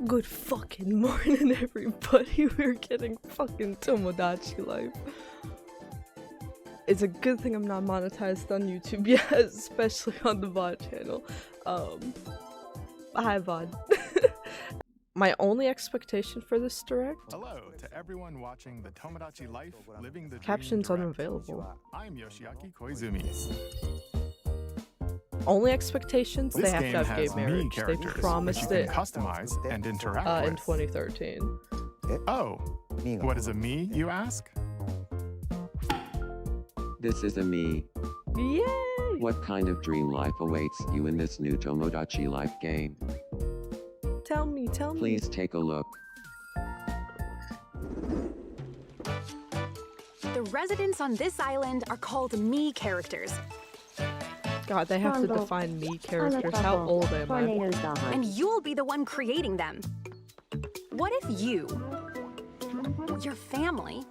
Good fucking morning, everybody. We're getting fucking Tomodachi Life. It's a good thing I'm not monetized on YouTube yet, especially on the VOD channel. Hi VOD. My only expectation for this direct? Hello to everyone watching the Tomodachi Life Living the Captions Dream unavailable. I'm Yoshiaki Koizumi. Only expectations? This they have game to have gay has me marriage. They characters, promised which you it can customize and interact in with. 2013. Oh, what is a me, you ask? This is a me. Yay! What kind of dream life awaits you in this new Tomodachi Life game? Tell me. Please take a look. The residents on this island are called me characters. God, they have to define me characters. How old am I? And you'll be the one creating them. What if you, your family,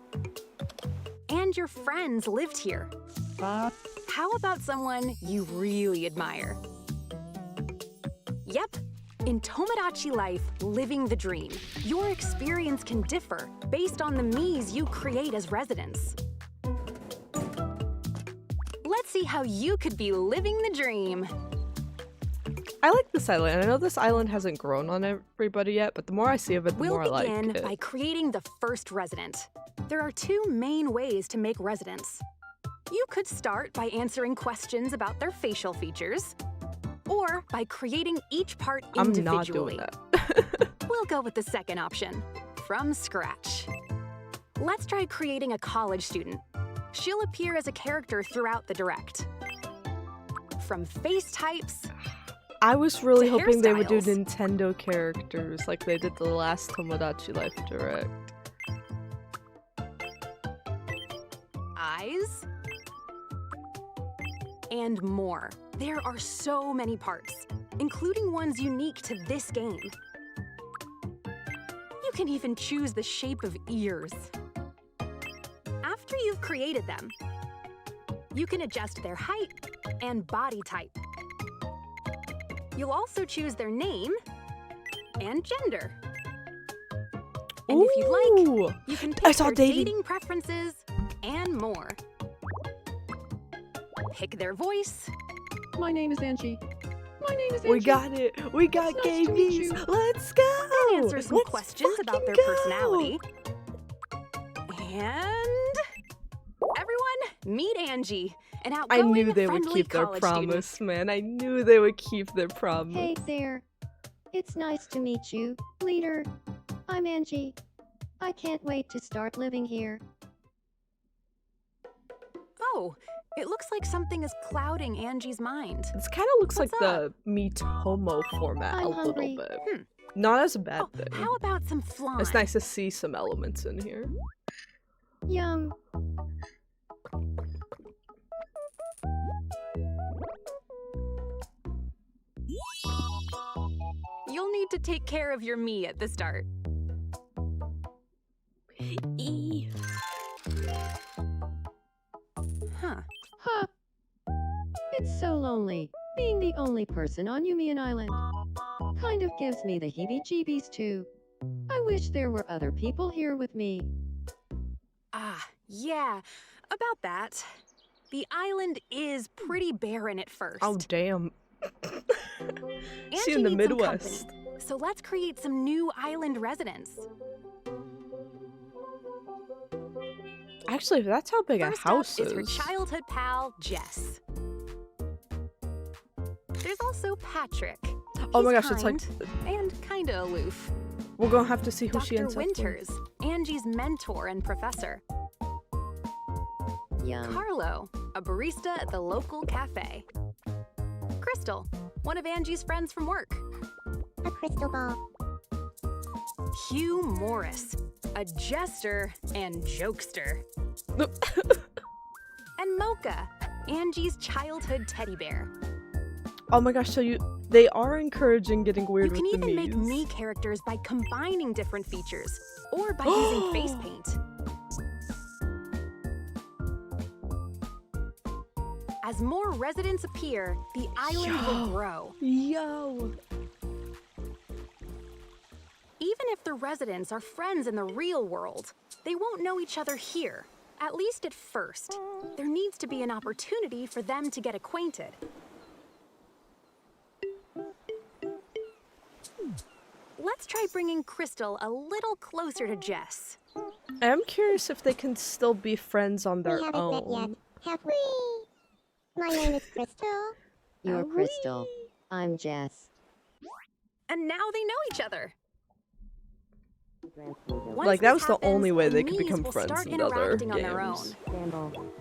and your friends lived here? How about someone you really admire? Yep. In Tomodachi Life, Living the Dream, your experience can differ based on the me's you create as residents. Let's see how you could be living the dream. I like this island. I know this island hasn't grown on everybody yet, but the more I see of it, the We'll more I like begin it. by creating the first resident. There are two main ways to make residents. You could start by answering questions about their facial features, or by creating each part individually. I'm not doing that. We'll go with the second option, from scratch. Let's try creating a college student. She'll appear as a character throughout the direct. From face types, I was really to hoping they would do hairstyles. Nintendo characters like they did the last Tomodachi Life direct. eyes, and more. There are so many parts, including ones unique to this game. You can even choose the shape of ears. After you've created them, you can adjust their height and body type. You'll also choose their name and gender. And if you'd like, Ooh! you can I pick saw their dating. dating preferences and more. Pick their voice. My name is Angie. My name is Angie. We got it! We got It's gay nice to meet bees! you. Let's go! And answer some Let's questions about their fucking go! personality. And everyone, meet Angie, an I outgoing, knew they would friendly keep their college promise, student. man. I knew they would keep their promise. Hey there. It's nice to meet you, leader. I'm Angie. I can't wait to start living here. Oh, it looks like something is clouding Angie's mind. This kind of looks What's like the Meet Homo format I'm a hungry. little bit. Not as a bad Oh, thing. how about some flying? It's nice to see some elements in here. Yum. You'll need to take care of your me at the start. Huh. Huh. It's so lonely, being the only person on Yumian Island. Kind of gives me the heebie-jeebies too. I wish there were other people here with me. Ah, yeah. About that. The island is pretty barren at first. Oh, damn. Angie She in the needs some Midwest. company, so let's create some new island residents. Actually, that's how big a First house up is her is. childhood pal, Jess. There's also Patrick. Oh my He's gosh, it's like kind and kinda aloof. we're gonna have to see who she Dr. ends up Winters, Angie's mentor and professor. Yum. Carlo, a barista at the local cafe. Crystal, one of Angie's friends from work. A crystal ball. Hugh Morris, a jester and jokester. with. And Mocha, Angie's childhood teddy bear. Oh my gosh, so they are encouraging getting weird You can with even the make me's. me characters by combining different features, or by using face paint. As more residents appear, the island will grow. Yo! Even if the residents are friends in the real world, they won't know each other here, at least at first. There needs to be an opportunity for them to get acquainted. Let's try bringing Crystal a little closer to Jess. I'm curious if they can still be friends on their We haven't met yet, own. have we? My name is Crystal. You're Crystal. I'm Jess. And now they know each other. Once Like, that this was the only happens, way they the could become Mies will friends start in other interacting on their own. games.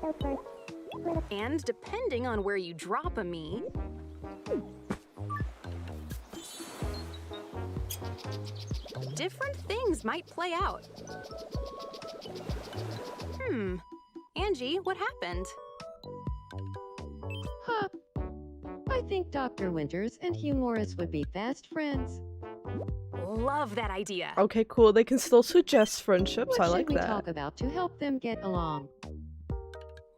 So first, And depending on where you drop a Mii, different things might play out. Angie, what happened? Huh. I think Dr. Winters and Hugh Morris would be fast friends. Love that idea. Okay, cool. They can still suggest friendships. What I should like we that. talk about to help them get along?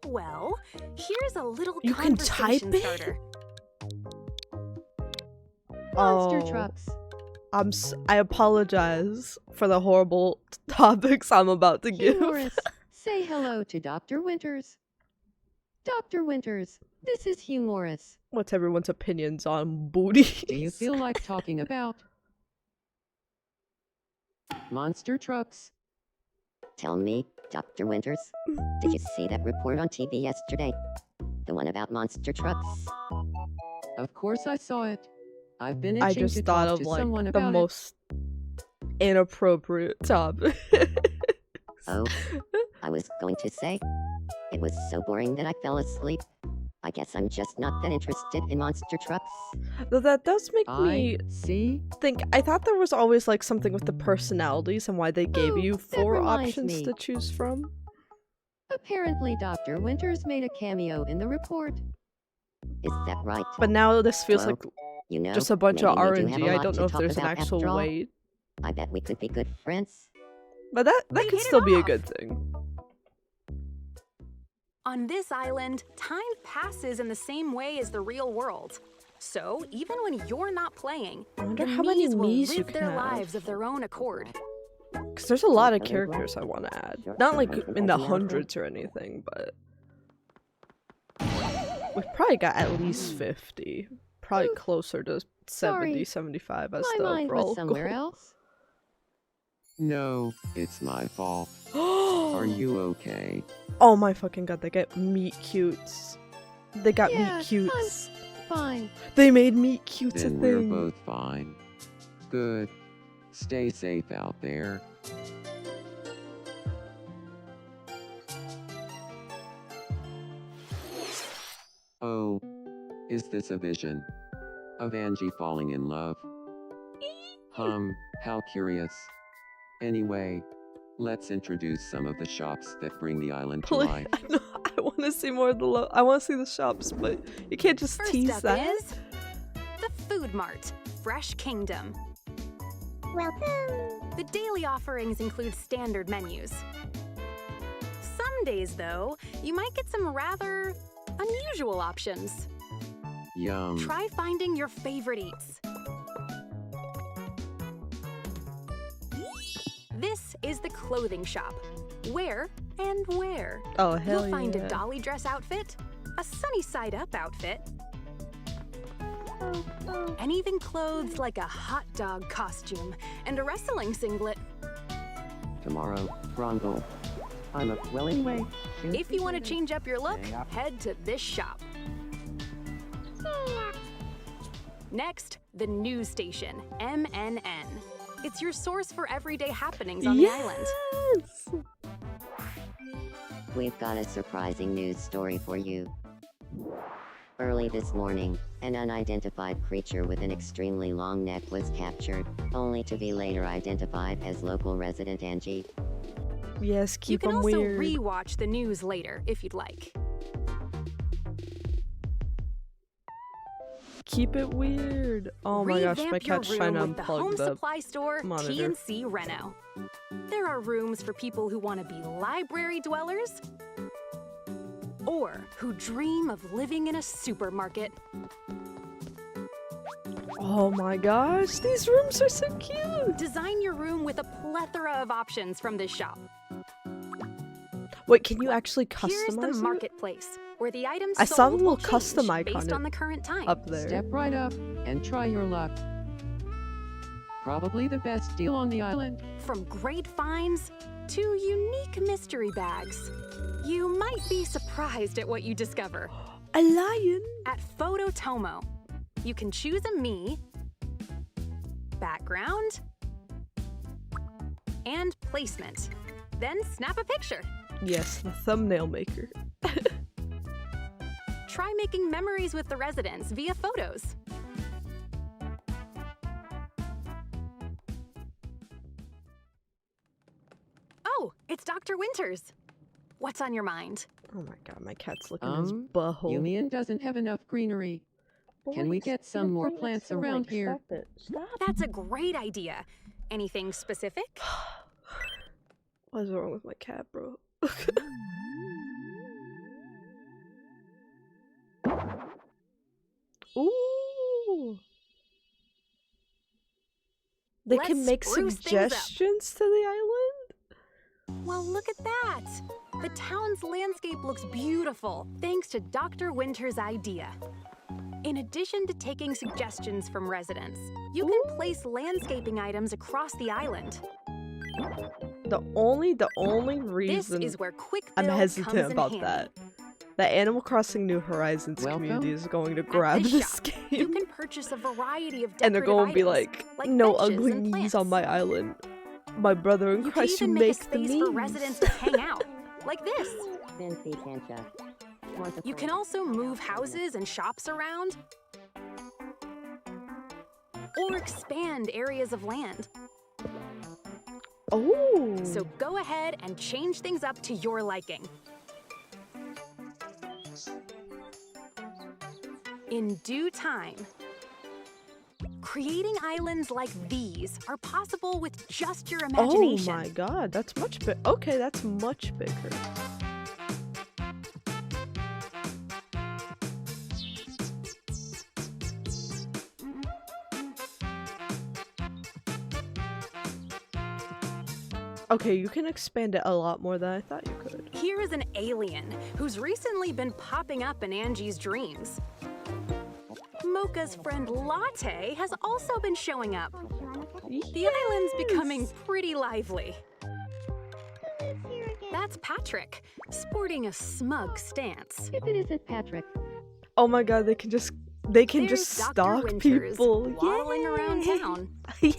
Well, here's a little You can type conversation it? starter. Monster Oh. trucks. I apologize for the horrible topics I'm about to Hugh give. Morris, say hello to Dr. Winters. Dr. Winters, this is Hugh Morris. What's everyone's opinions on booties? Do you feel like talking about monster trucks? Tell me, Dr. Winters, did you see that report on TV yesterday? The one about monster trucks? Of course I saw it. I've been I itching just to thought talk of to like someone the about most inappropriate topic. Oh, I was going to say, it was so boring that I fell asleep. I guess I'm just not that interested in monster trucks. Though that does make I me see. think. I thought there was always like something with the personalities and why they gave Oh, you that 4 reminds options me. to choose from. Apparently, Dr. Winters made a cameo in the report. Is that right? But now this feels Well, like You know, just a bunch of maybe we do have a RNG. I lot don't to know if talk there's an about actual after all. way. I bet we could be good friends. But that They could hit it still be a off. good thing. On this island, time passes in the same way as the real world. So, even when you're not playing, I wonder the how many Mii's will Mii's you live can their have. lives of their own accord. Because there's a lot of characters I want to add. Not like in the hundreds or anything, but we've probably got at least 50. Probably Oof. closer to 70, Sorry. 75 as My the mind overall was somewhere goal. else. No, it's my fault. Are you okay? Oh my fucking god, they get meat cutes. They got Yeah, meat cutes. Fine. They made meat cutes a Then we're thing. both fine. Good. Stay safe out there. Oh. Is this a vision? Of Angie falling in love? How curious. Anyway, let's introduce some of the shops that bring the island to Please, life. I want to see more of the I want to see the shops, but you can't just First tease up that. is the Food Mart, Fresh Kingdom. Welcome. The daily offerings include standard menus. Some days, though, you might get some rather unusual options. Yum. Try finding your favorite eats. This is the clothing shop. Where and where? Oh hell You'll find yeah. a dolly dress outfit, a sunny side up outfit, and even clothes like a hot dog costume and a wrestling singlet. Tomorrow, Rongo. I'm a well anyway. If you want to change up your look, head to this shop. Next, the news station, MNN. It's your source for everyday happenings on the island. Yes! We've got a surprising news story for you. Early this morning, an unidentified creature with an extremely long neck was captured, only to be later identified as local resident Angie. Yes, You keep can them also weird. re-watch the news later if you'd like. Keep it weird. Oh my gosh, my Revamp your cat's trying to room with the home unplug the supply store monitor. TNC Reno. There are rooms for people who want to be library dwellers or who dream of living in a supermarket. Oh my gosh, these rooms are so cute! Design your room with a plethora of options from this shop. Wait, can you actually customize Here's the it? marketplace, where the items I saw the sold little will custom change icon based on the current time. up there. Step right up and try your luck. Probably the best deal on the island. From great finds to unique mystery bags. You might be surprised at what you discover. A lion? At Phototomo, you can choose a me, background, and placement. Then snap a picture. Yes, the thumbnail maker. Try making memories with the residents via photos. Oh, it's Dr. Winters. What's on your mind? Oh my god, my cat's looking at his butthole. Yumian doesn't have enough greenery. Can we get some more plants around here? Stop it. Stop. That's a great idea. Anything specific? What is wrong with my cat, bro? Ooh. They Let's can make spruce things up. suggestions to the island? Well, look at that. The town's landscape looks beautiful thanks to Dr. Winter's idea. In addition to taking suggestions from residents, you can place landscaping items across the island. The only This reason is where quick I'm build hesitant comes in about handy. that Animal Crossing New Horizons Welcome. community is going to At grab this this shop, game. You can purchase a variety of And they're decorative going to be items, like, no benches ugly and knees plants. on my island. My brother in You can Christ, you even make a make the space memes. for residents to hang out, like this. You can also move houses and shops around, or expand areas of land. Oh. So go ahead and change things up to your liking. In due time, creating islands like these are possible with just your imagination. Oh my god, that's much big. Okay, that's much bigger. Okay, you can expand it a lot more than I thought you could. Here is an alien who's recently been popping up in Angie's dreams. Mocha's friend Latte has also been showing up. The island's becoming pretty lively. That's Patrick, sporting a smug stance. If it isn't Patrick, Oh my god, they can just There's stalk Dr. Winters people. waddling around Yay! town. Yay!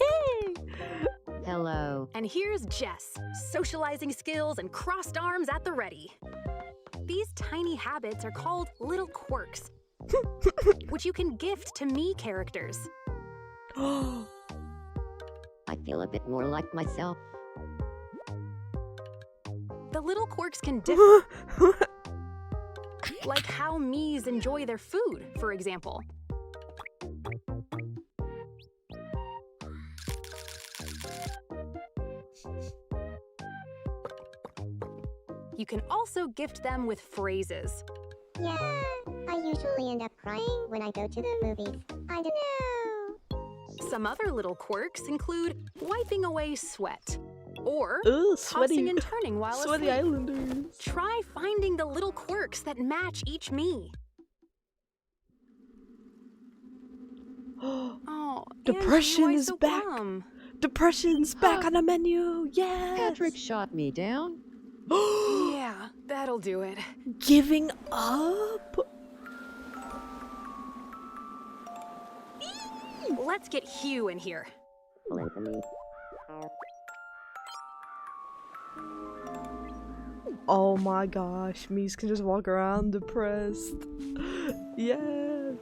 Hello. And here's Jess, socializing skills and crossed arms at the ready. These tiny habits are called little quirks, which you can gift to me characters. I feel a bit more like myself. The little quirks can differ, like how Mies enjoy their food, for example. You can also gift them with phrases. Yeah, I usually end up crying when I go to the movies. I don't know. Some other little quirks include wiping away sweat, or Ugh, tossing and turning while sweaty asleep. islanders. Try finding the little quirks that match each me. Oh, Depression Angie, why is so back. glum? Depression's back on the menu. Yes. Patrick shot me down. Yeah, that'll do it. Giving up. Let's get Hugh in here. Oh my gosh, Mies can just walk around depressed. Yes.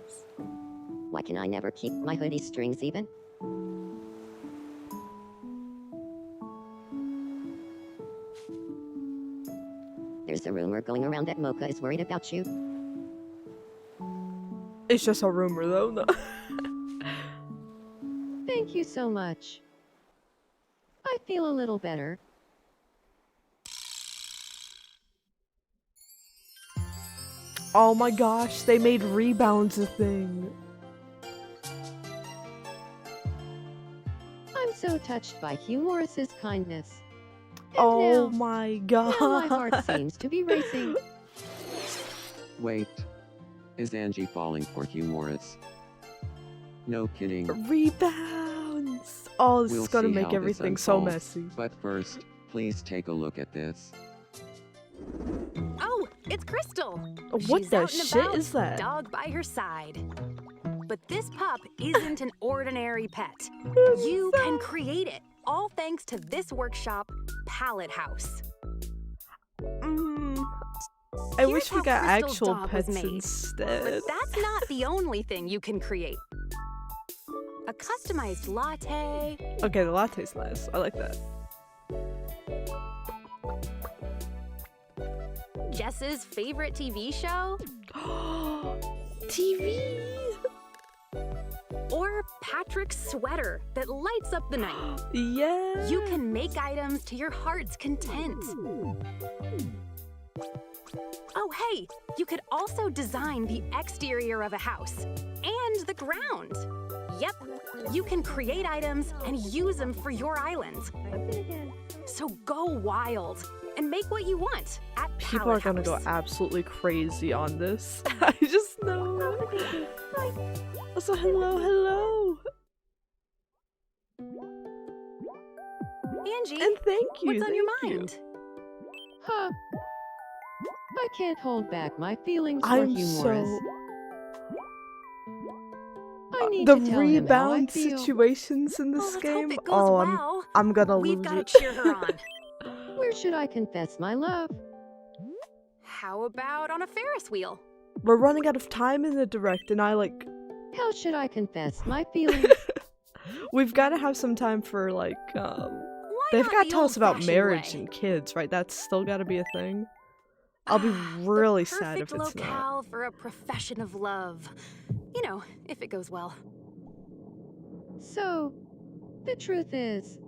Why can I never keep my hoodie strings even? There's a rumor going around that Mocha is worried about you. It's just a rumor though. No. thank you so much. I feel a little better. Oh my gosh, they made rebounds a thing. so touched by Hugh Morris's kindness. And Oh now, my god. now my heart seems to be racing. Wait. Is Angie falling for Hugh Morris? No kidding. Rebounds. Oh, this We'll is gonna see make how this everything so unfolds, messy. But first, please take a look at this. Oh, it's Crystal. What She's the out and shit about, is that? Dog by her side. But this pup isn't an ordinary pet. You can create it, all thanks to this workshop, Palette House. I Here's wish we how got Crystal's actual dog was pets made. instead. But that's not the only thing you can create. A customized latte, Okay, the latte's nice. I like that. Jess's favorite TV show, TV. or Patrick's sweater that lights up the night. Yeah. You can make items to your heart's content. Oh, hey, you could also design the exterior of a house and the ground. Yep, you can create items and use them for your island. So go wild and make what you want at People are Palette gonna go House. absolutely crazy on this. I just know. Also, hello. Angie, And thank you. what's on your thank you. mind? Huh. I can't hold back my feelings for I'm Hugh so. Morris. I need The to tell him how I rebound feel. situations in this Well, let's game. hope it goes Oh, well. I'm gonna We've lose got to it. cheer her on. Where should I confess my love? How about on a Ferris wheel? We're running out of time in the direct, and I like. How should I confess my feelings? We've got to have some time for like. Why They've not got the to tell us about old-fashioned marriage way? and kids, right? That's still got to be a thing. I'll be really the sad if perfect it's not. locale for a profession of love. You know, if it goes well. So, the truth is,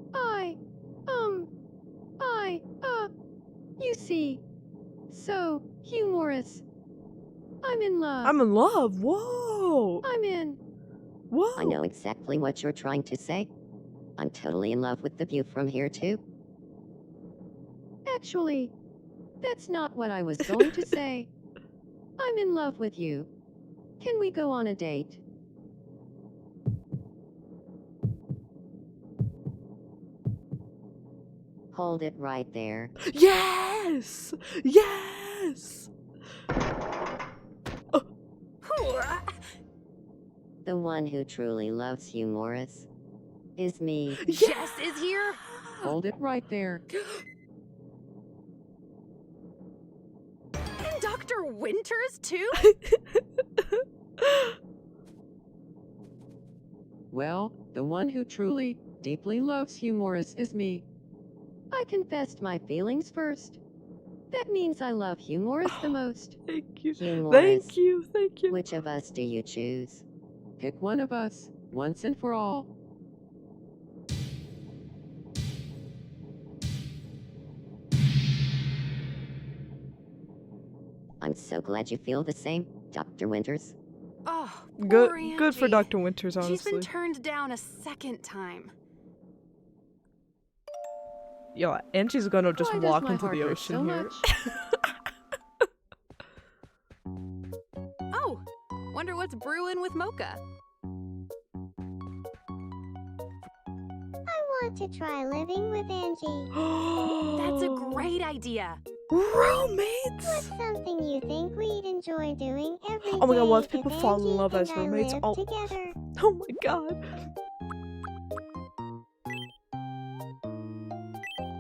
you see. So, Hugh Morris. I'm in love. I'm in love. Whoa. I'm in. Whoa. I know exactly what you're trying to say. I'm totally in love with the view from here too. Actually, that's not what I was going to say. I'm in love with you. Can we go on a date? Hold it right there. Yes. Yes. The one who truly loves Hugh Morris is me. Jess is here. Hold it right there. And Dr. Winters, too? Well, the one who truly, deeply loves Hugh Morris is me. I confessed my feelings first. That means I love Hugh Morris the most. Thank you. Hugh Morris. Thank you. Thank you. Which of us do you choose? Pick one of us, once and for all. I'm so glad you feel the same, Dr. Winters. Oh, Good. poor Good for Angie. Dr. Winters, She's honestly. been turned down a second time. Yo, Angie's gonna just Why does walk my into heart the hurt ocean so here. much? Oh, wonder what's brewing with Mocha. I want to try living with Angie. That's a great idea. roommates. What's something you think we'd enjoy doing every day? Oh my god, what if people if fall in Angie love as and I roommates? live Oh. together? Oh my god.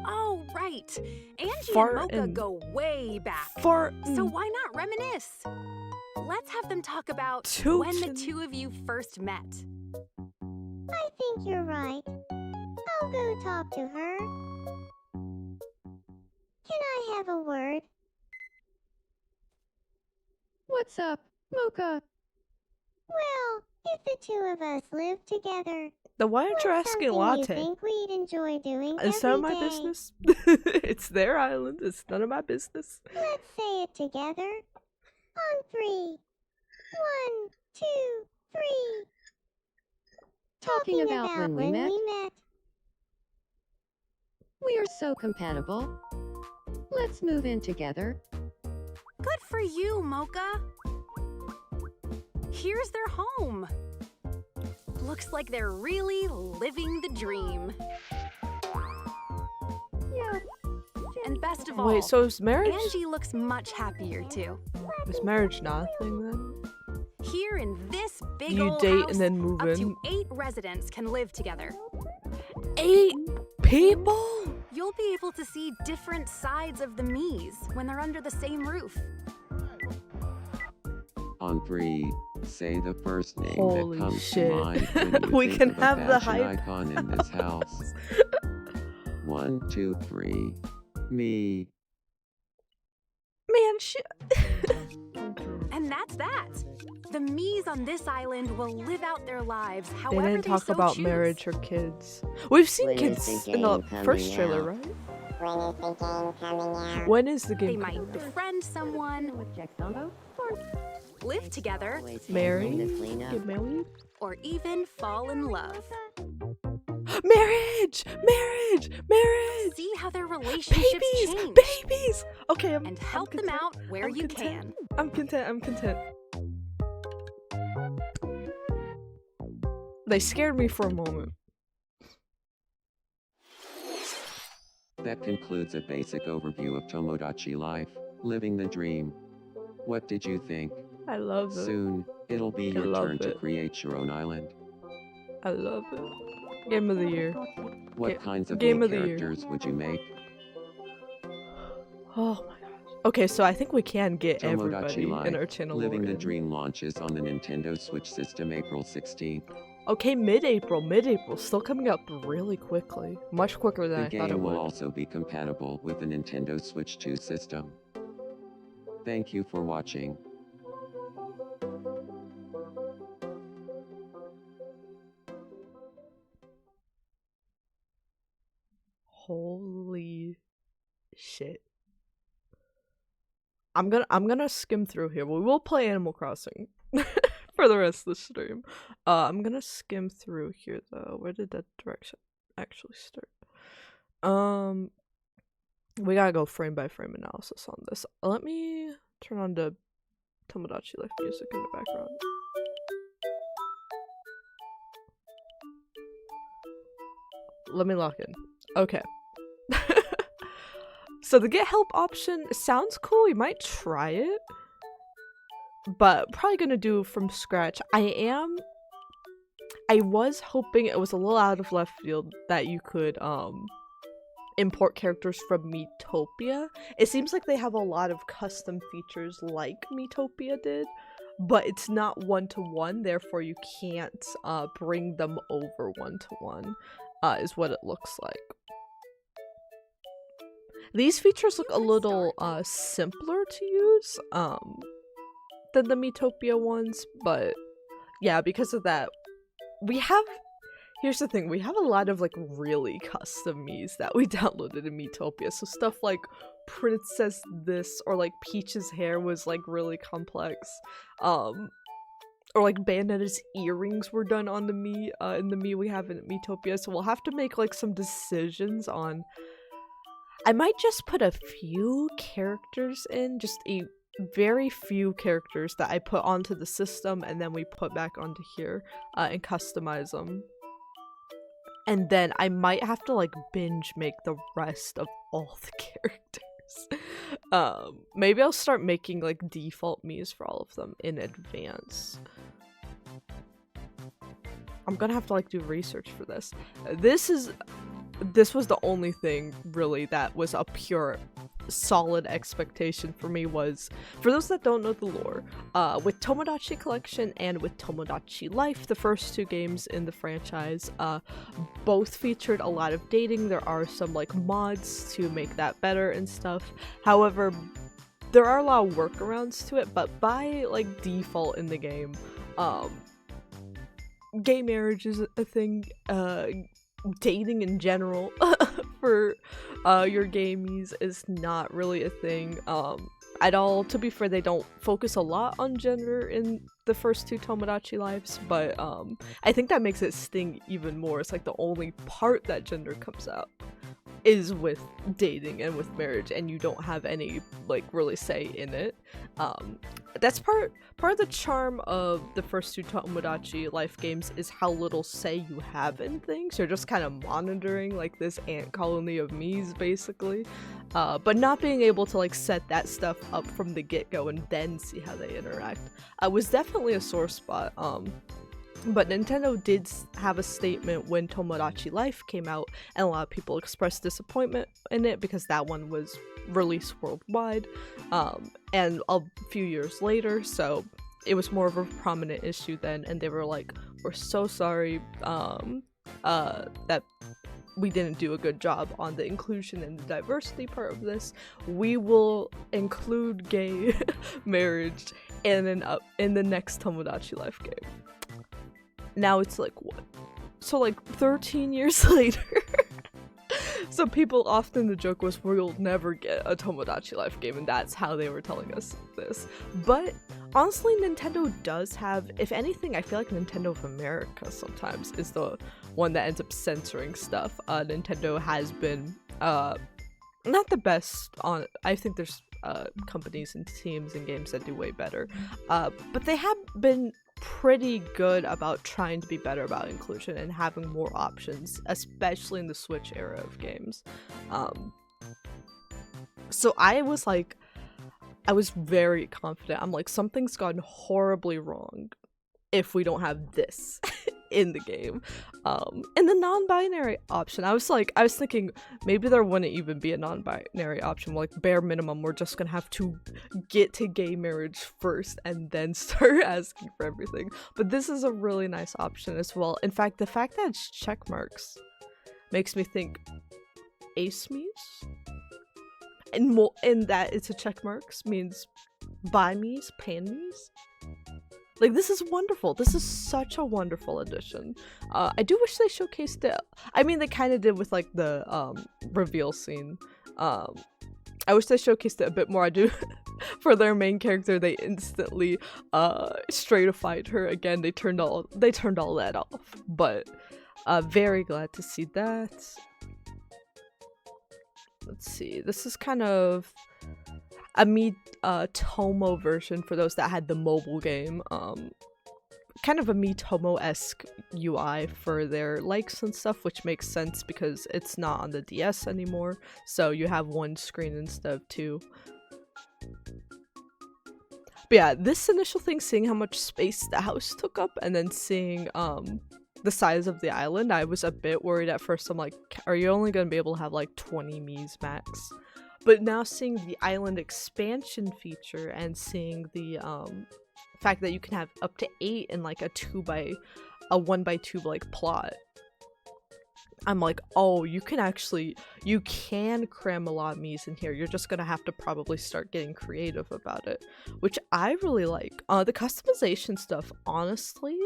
Oh, right. Angie Fart and Mocha and- go way back. Fart. So why not reminisce? Let's have them talk about Toots when the and- two of you first met. I think you're right. I'll go talk to her. Can I have a word? What's up, Mocha? Well, if the two of us live together, Then why aren't you what's asking something you Latte? think we'd enjoy doing It's none of every my day? business. It's their island. It's none of my business. Let's say it together. On 3. 1, 2, 3. Talking about when we met? We are so compatible. Let's move in together. Good for you, Mocha. Here's their home. Looks like they're really living the dream. Yeah. And best of all, Wait, so is marriage? Angie looks much happier too. Is marriage not a thing then? Here in this big You old date house, and then move up in? to 8 residents can live together. 8 people? You'll be able to see different sides of the Mies when they're under the same roof. On 3, say the first name Holy that comes shit. to mind when you We think can of a have the fashion hype. icon in this house. 1, 2, 3. Me. Man, shit. And that's that. The Mies on this island will live out their lives They however didn't talk so about choose. marriage or kids. We've seen When is kids the in the game first coming trailer, out? right? When is the game coming out? When is the They game? might befriend someone, With Jack Combo? Or live together, Always Marry? handling the cleanup. Get married? or even fall in love. Marriage! Marriage! Marriage! See how their relationships Babies! change. Babies! Okay, And help them content. out where I'm you content. can. I'm content. I'm content. They scared me for a moment. That concludes a basic overview of Tomodachi Life, living the dream. What did you think? I love it. Soon, it'll be I your love turn to it. create your own island. I love it. Game of the year. What kinds of Game new of the year. characters would you make? Oh my gosh. Okay, so I think we can get everybody Tomodachi in our Life, channel. Living the Lord. Dream launches on the Nintendo Switch system April 16th. Okay, mid-April. Mid-April. Still coming up really quickly. Much quicker than The I thought it game will would. also be compatible with the Nintendo Switch 2 system. Thank you for watching. Holy shit. I'm gonna skim through here. We will play Animal Crossing for the rest of the stream. I'm gonna skim through here though. Where did that direction actually start? We gotta go frame by frame analysis on this. Let me turn on the Tomodachi Life music in the background. Let me lock in. Okay. So the get help option sounds cool. You might try it. But probably gonna do from scratch. I was hoping it was a little out of left field that you could import characters from Miitopia. It seems like they have a lot of custom features like Miitopia did, but it's not one-to-one, therefore you can't bring them over one-to-one, is what it looks like. These features look a little simpler to use than the Miitopia ones, but yeah, because of that, here's the thing, we have a lot of like really custom Miis that we downloaded in Miitopia, so stuff like Princess this, or like Peach's hair was like really complex, or like Bayonetta's earrings were done on the Mii, in the Mii we have in Miitopia, so we'll have to make like some decisions on. I might just put a few characters in, just a very few characters that I put onto the system and then we put back onto here and customize them. And then I might have to like binge make the rest of all the characters. Maybe I'll start making like default Miis for all of them in advance. I'm gonna have to like do research for this. This was the only thing really that was a pure solid expectation for me. Was, for those that don't know the lore, with Tomodachi Collection and with Tomodachi Life, the first 2 games in the franchise, both featured a lot of dating. There are some like mods to make that better and stuff. However, there are a lot of workarounds to it, but by like default in the game, gay marriage is a thing. Dating in general for your gamies is not really a thing at all. To be fair, they don't focus a lot on gender in the first 2 Tomodachi Lives, but I think that makes it sting even more. It's like the only part that gender comes out. is with dating and with marriage, and you don't have any like really say in it. That's part of the charm of the first two Tomodachi Life games, is how little say you have in things. You're just kind of monitoring like this ant colony of Miis basically, but not being able to like set that stuff up from the get-go and then see how they interact was definitely a sore spot. But Nintendo did have a statement when Tomodachi Life came out, and a lot of people expressed disappointment in it because that one was released worldwide, and a few years later, so it was more of a prominent issue then, and they were like, we're so sorry that we didn't do a good job on the inclusion and the diversity part of this. We will include gay marriage in the next Tomodachi Life game. Now it's like, what? So like 13 years later. So people often, the joke was, we'll never get a Tomodachi Life game, and that's how they were telling us this. But honestly, Nintendo does have, if anything, I feel like Nintendo of America sometimes is the one that ends up censoring stuff. Nintendo has been not the best on, I think there's companies and teams and games that do way better, but they have been pretty good about trying to be better about inclusion and having more options, especially in the Switch era of games. So I was very confident. I'm like, something's gone horribly wrong if we don't have this in the game. And the non-binary option, I was thinking maybe there wouldn't even be a non-binary option. Like, bare minimum, we're just gonna have to get to gay marriage first and then start asking for everything. But this is a really nice option as well. In fact, the fact that it's check marks makes me think ace-me's, and that it's a check marks means bi-me's, pan-me's. Like, this is wonderful. This is such a wonderful addition. I do wish they showcased it. I mean, they kind of did with, like, the reveal scene. I wish they showcased it a bit more. I do. For their main character, they instantly straightified her again. They turned all that off. But very glad to see that. Let's see. This is kind of a Tomo version for those that had the mobile game. Kind of a Tomo-esque UI for their likes and stuff, which makes sense because it's not on the DS anymore, so you have one screen instead of two. But yeah, this initial thing, seeing how much space the house took up and then seeing the size of the island, I was a bit worried at first. I'm like, are you only going to be able to have like 20 Miis max? But now seeing the island expansion feature and seeing the fact that you can have up to 8 in like a 1x2 like plot, I'm like, oh, you can cram a lot of Miis in here. You're just gonna have to probably start getting creative about it, which I really like. The customization stuff, honestly,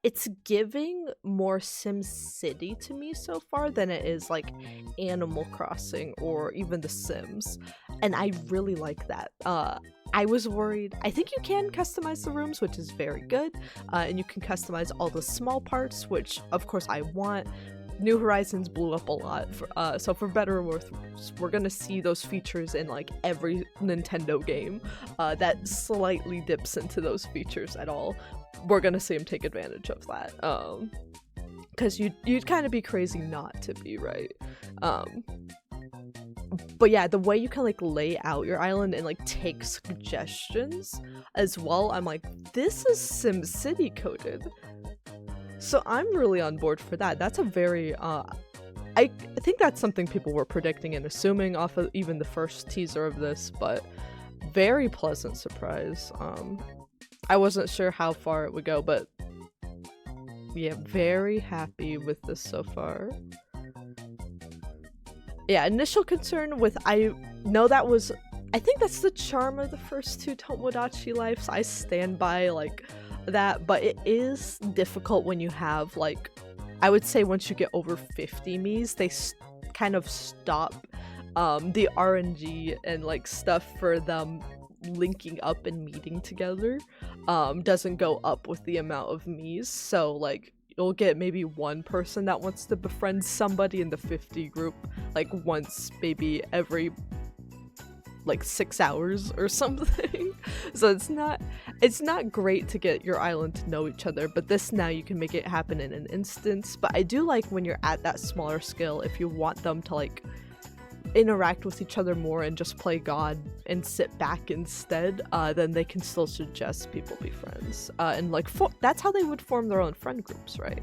it's giving more SimCity to me so far than it is like Animal Crossing or even The Sims, and I really like that. I was worried. I think you can customize the rooms, which is very good, and you can customize all the small parts, which of course I want. New Horizons blew up a lot, so for better or worse, we're gonna see those features in like every Nintendo game that slightly dips into those features at all. We're gonna see him take advantage of that, because you'd kind of be crazy not to be, right? But yeah, the way you can like lay out your island and like take suggestions as well, I'm like, this is SimCity coded. So I'm really on board for that. That's a very I think that's something people were predicting and assuming off of even the first teaser of this, but very pleasant surprise. I wasn't sure how far it would go, but yeah, very happy with this so far. Yeah, initial concern with, I know that was, I think that's the charm of the first two Tomodachi Lives. I stand by like that, but it is difficult when you have like, I would say once you get over 50 Miis, they kind of stop the RNG and like stuff for them linking up and meeting together doesn't go up with the amount of Miis, so like you'll get maybe one person that wants to befriend somebody in the 50 group, like once maybe every like 6 hours or something. So it's not great to get your island to know each other, but this now you can make it happen in an instance. But I do like when you're at that smaller scale, if you want them to like interact with each other more and just play God and sit back instead, then they can still suggest people be friends. And like that's how they would form their own friend groups, right?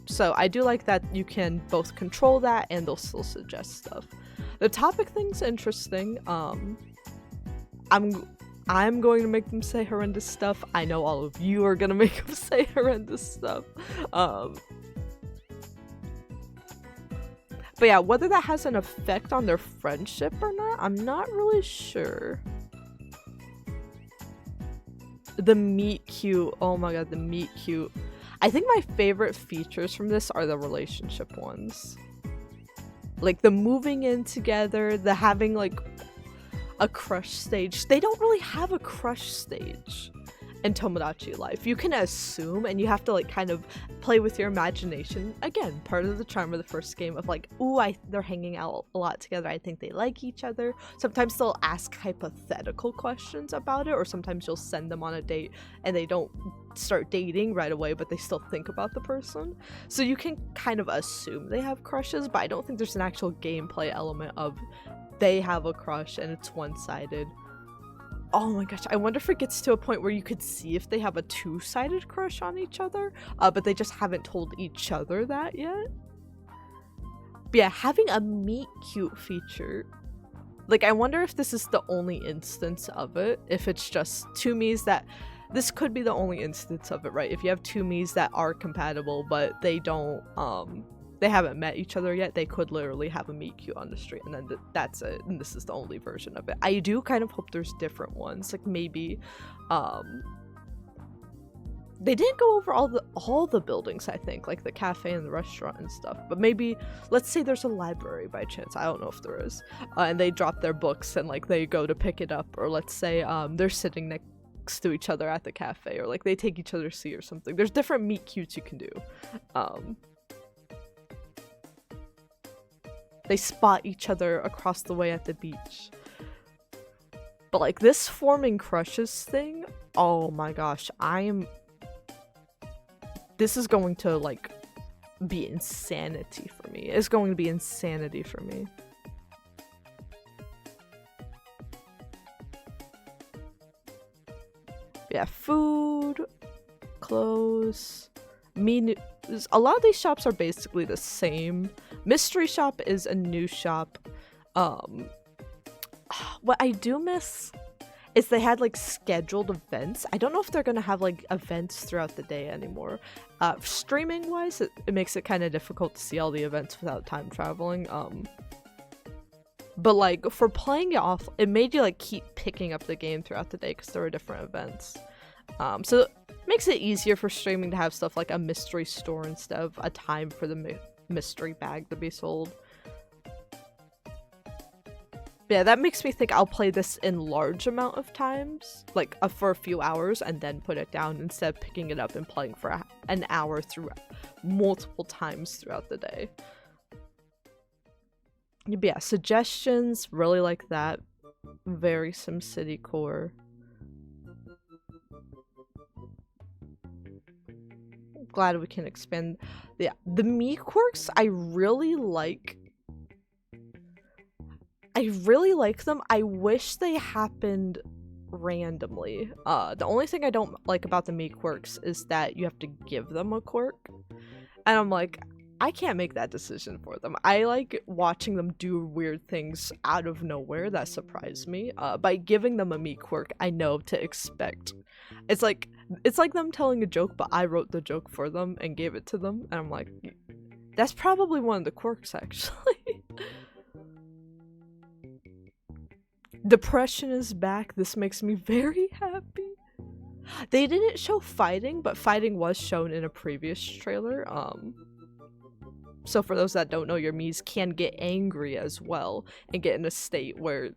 So I do like that you can both control that and they'll still suggest stuff. The topic thing's interesting. I'm going to make them say horrendous stuff. I know all of you are gonna make them say horrendous stuff. But yeah, whether that has an effect on their friendship or not, I'm not really sure. The meet cute. Oh my god, the meet cute. I think my favorite features from this are the relationship ones. Like the moving in together, the having like a crush stage. They don't really have a crush stage in Tomodachi Life. You can assume, and you have to like kind of play with your imagination. Again, part of the charm of the first game of like, ooh, they're hanging out a lot together. I think they like each other. Sometimes they'll ask hypothetical questions about it, or sometimes you'll send them on a date and they don't start dating right away, but they still think about the person. So you can kind of assume they have crushes, but I don't think there's an actual gameplay element of they have a crush and it's one-sided. Oh my gosh, I wonder if it gets to a point where you could see if they have a two-sided crush on each other, but they just haven't told each other that yet. But yeah, having a meet cute feature, like I wonder if this is the only instance of it, if it's just two Miis that, this could be the only instance of it, right? If you have two Miis that are compatible, but they don't, they haven't met each other yet, they could literally have a meet cute on the street, and then that's it, and this is the only version of it. I do kind of hope there's different ones, like maybe they didn't go over all the buildings, I think, like the cafe and the restaurant and stuff, but maybe let's say there's a library by chance, I don't know if there is, and they drop their books and like they go to pick it up, or let's say they're sitting next to each other at the cafe, or like they take each other's seat or something. There's different meet cutes you can do. They spot each other across the way at the beach. But like this forming crushes thing, oh my gosh, this is going to like be insanity for me. It's going to be insanity for me. Yeah, food, clothes, a lot of these shops are basically the same. Mystery shop is a new shop. What I do miss is they had like scheduled events. I don't know if they're gonna have like events throughout the day anymore. Streaming wise, it makes it kind of difficult to see all the events without time traveling. But like for playing it off, it made you like keep picking up the game throughout the day because there were different events. So it makes it easier for streaming to have stuff like a mystery store instead of a time for the mystery bag to be sold. Yeah, that makes me think I'll play this in large amount of times, like for a few hours, and then put it down instead of picking it up and playing for an hour through multiple times throughout the day. But yeah, suggestions, really like that. Very SimCity core. Glad we can expand. Yeah, the Mii quirks I really like them. I wish they happened randomly. The only thing I don't like about the Mii quirks is that you have to give them a quirk, and I'm like, I can't make that decision for them. I like watching them do weird things out of nowhere that surprise me. By giving them a Mii quirk, I know to expect. It's like them telling a joke, but I wrote the joke for them and gave it to them, and I'm like, that's probably one of the quirks, actually. Depression is back. This makes me very happy. They didn't show fighting, but fighting was shown in a previous trailer. So for those that don't know, your Miis can get angry as well and get in a state where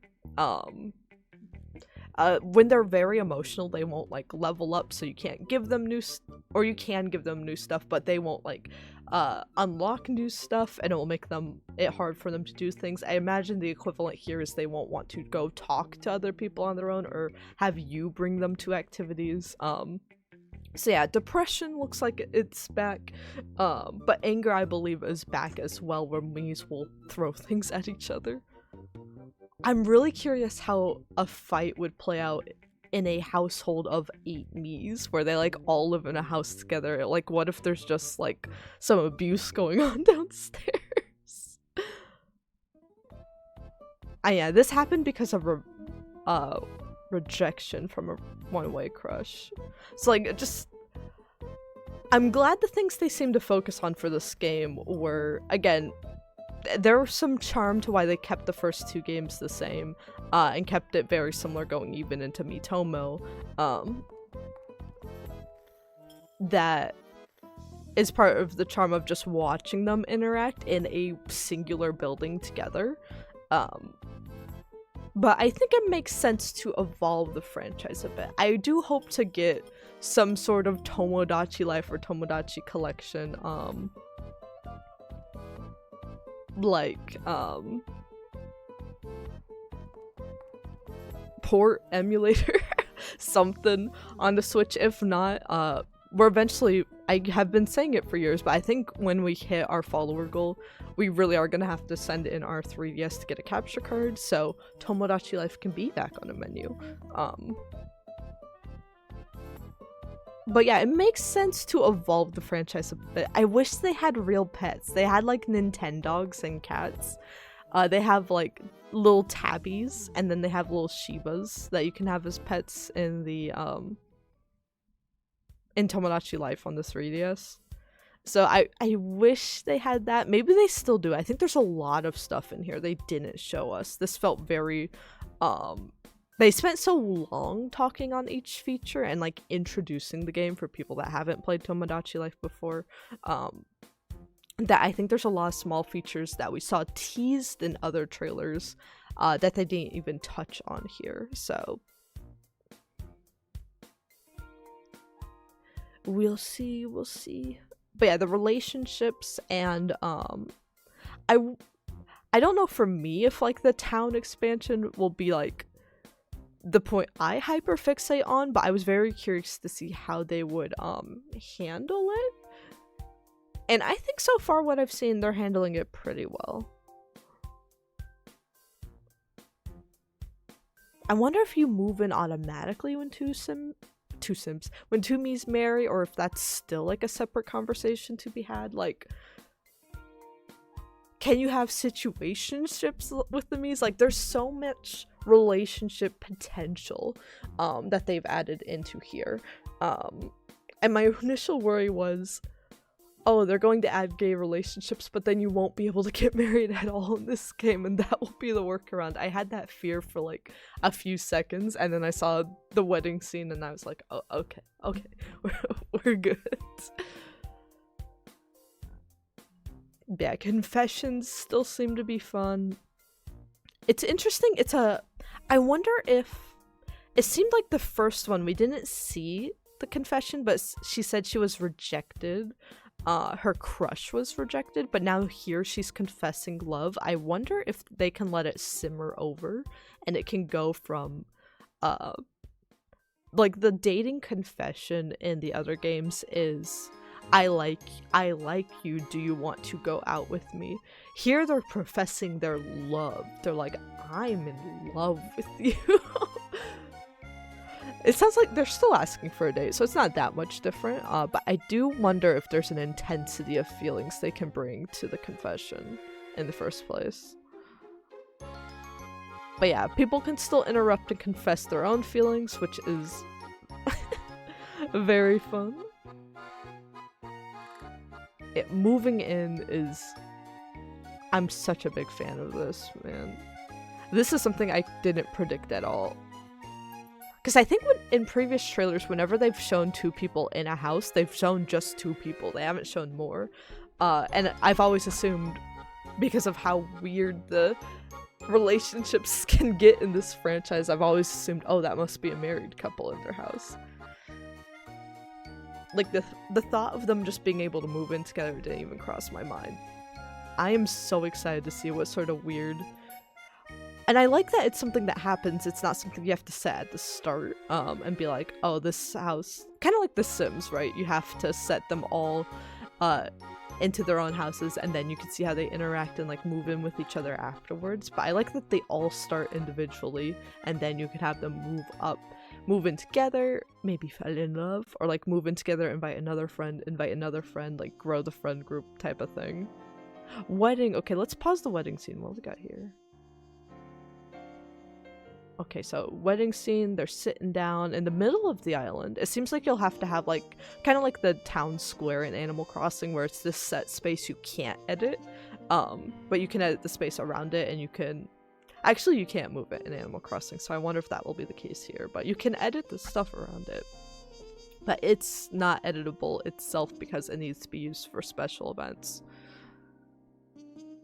When they're very emotional, they won't like level up, so you can't give them or you can give them new stuff, but they won't like unlock new stuff, and it will make it hard for them to do things. I imagine the equivalent here is they won't want to go talk to other people on their own or have you bring them to activities. So yeah, depression looks like it's back, but anger I believe is back as well, where Miis will throw things at each other. I'm really curious how a fight would play out in a household of 8 Miis, where they like all live in a house together. Like, what if there's just like some abuse going on downstairs? Yeah, this happened because of rejection from a one-way crush. So like, I'm glad the things they seem to focus on for this game were, again, there was some charm to why they kept the first 2 games the same, and kept it very similar going even into Miitomo. That is part of the charm of just watching them interact in a singular building together. But I think it makes sense to evolve the franchise a bit. I do hope to get some sort of Tomodachi Life or Tomodachi Collection, port emulator something on the Switch. If not, we're eventually, I have been saying it for years, but I think when we hit our follower goal, we really are gonna have to send in our 3DS to get a capture card, so Tomodachi Life can be back on the menu. But yeah, it makes sense to evolve the franchise a bit. I wish they had real pets. They had like Nintendogs and cats. They have like little tabbies, and then they have little Shibas that you can have as pets in the in Tomodachi Life on the 3DS. So I wish they had that. Maybe they still do. I think there's a lot of stuff in here they didn't show us. This felt very they spent so long talking on each feature and like introducing the game for people that haven't played Tomodachi Life before, that I think there's a lot of small features that we saw teased in other trailers that they didn't even touch on here. So we'll see. But yeah, the relationships, and I don't know for me if like the town expansion will be like the point I hyperfixate on, but I was very curious to see how they would handle it. And I think so far what I've seen, they're handling it pretty well. I wonder if you move in automatically when two Miis marry, or if that's still like a separate conversation to be had. Like, can you have situationships with the Miis? Like, there's so much relationship potential that they've added into here. And my initial worry was, oh, they're going to add gay relationships, but then you won't be able to get married at all in this game, and that will be the workaround. I had that fear for like a few seconds, and then I saw the wedding scene, and I was like, oh, okay, we're good. Yeah, confessions still seem to be fun. It's interesting. I wonder if it seemed like the first one we didn't see the confession, but she said she was rejected. Her crush was rejected, but now here she's confessing love. I wonder if they can let it simmer over and it can go from like the dating confession in the other games is I like you, do you want to go out with me? Here they're professing their love. They're like, I'm in love with you. It sounds like they're still asking for a date, so it's not that much different, but I do wonder if there's an intensity of feelings they can bring to the confession in the first place. But yeah, people can still interrupt and confess their own feelings, which is very fun. Moving in is... I'm such a big fan of this, man. This is something I didn't predict at all. Because I think in previous trailers, whenever they've shown 2 people in a house, they've shown just 2 people. They haven't shown more. And I've always assumed, because of how weird the relationships can get in this franchise, I've always assumed, oh, that must be a married couple in their house. Like, the thought of them just being able to move in together didn't even cross my mind. I am so excited to see what sort of weird... And I like that it's something that happens, it's not something you have to set at the start, and be like, oh, this house... Kind of like The Sims, right? You have to set them all, into their own houses, and then you can see how they interact and like move in with each other afterwards. But I like that they all start individually, and then you could have them move in together, maybe fall in love, or like move in together, invite another friend, like grow the friend group type of thing. Wedding. Okay, let's pause the wedding scene. What we got here? Okay, so wedding scene, they're sitting down in the middle of the island. It seems like you'll have to have like, kind of like the town square in Animal Crossing where it's this set space you can't edit. But you can edit the space around it, and you can... Actually, you can't move it in Animal Crossing, so I wonder if that will be the case here. But you can edit the stuff around it. But it's not editable itself because it needs to be used for special events.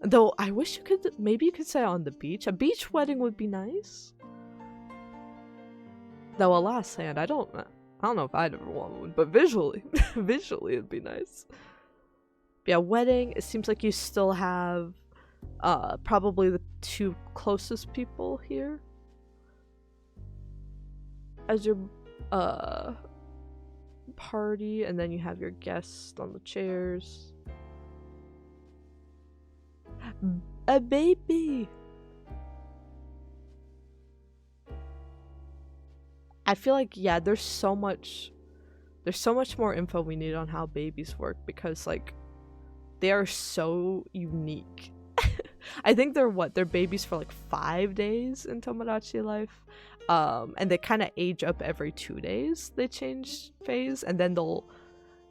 Though, I wish you could... Maybe you could say on the beach. A beach wedding would be nice. Though, alas, and I don't know if I'd ever want one, but visually it'd be nice. But yeah, wedding, it seems like you still have probably the two closest people here as your party, and then you have your guests on the chairs. A baby! I feel like, yeah, there's so much more info we need on how babies work, because like they are so unique. I think they're babies for like 5 days in Tomodachi Life, and they kind of age up every 2 days. They change phase, and then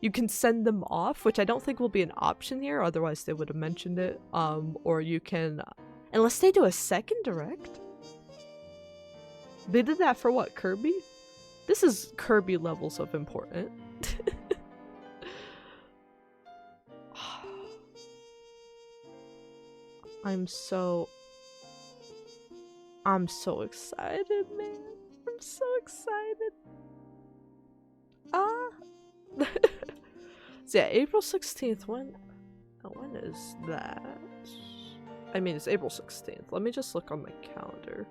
you can send them off, which I don't think will be an option here, otherwise they would have mentioned it. Or you can, unless they do a second direct. They did that for what, Kirby? This is Kirby levels of important. I'm so excited, man. I'm so excited. So yeah, April 16th, when is that? I mean, it's April 16th. Let me just look on my calendar.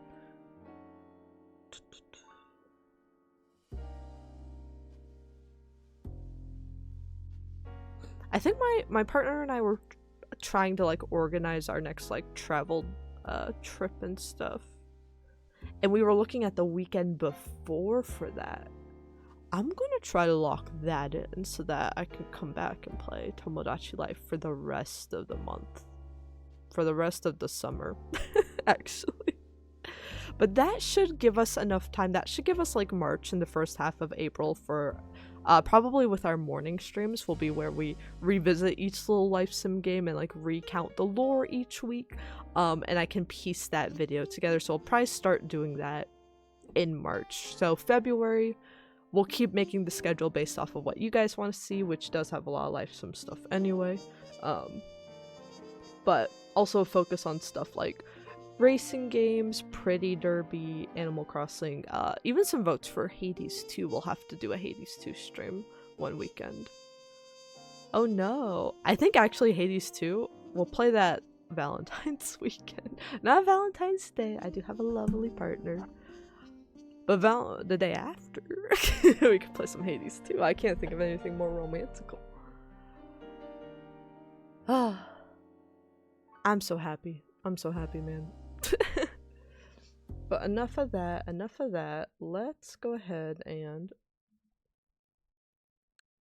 I think my partner and I were trying to like organize our next like travel trip and stuff, and we were looking at the weekend before for that. I'm gonna try to lock that in so that I can come back and play Tomodachi Life for the rest of the month, for the rest of the summer actually. But that should give us enough time. That should give us like March and the first half of April for probably with our morning streams will be where we revisit each little life sim game and like recount the lore each week, and I can piece that video together. So I'll probably start doing that in March. So February, we'll keep making the schedule based off of what you guys want to see, which does have a lot of life sim stuff anyway, but also focus on stuff like racing games, Pretty Derby, Animal Crossing, even some votes for Hades 2. We'll have to do a Hades 2 stream one weekend. Oh no, I think actually Hades 2, we'll play that Valentine's weekend. Not Valentine's Day, I do have a lovely partner. But the day after, we could play some Hades 2. I can't think of anything more romantical. Ah, I'm so happy, man. But enough of that, let's go ahead and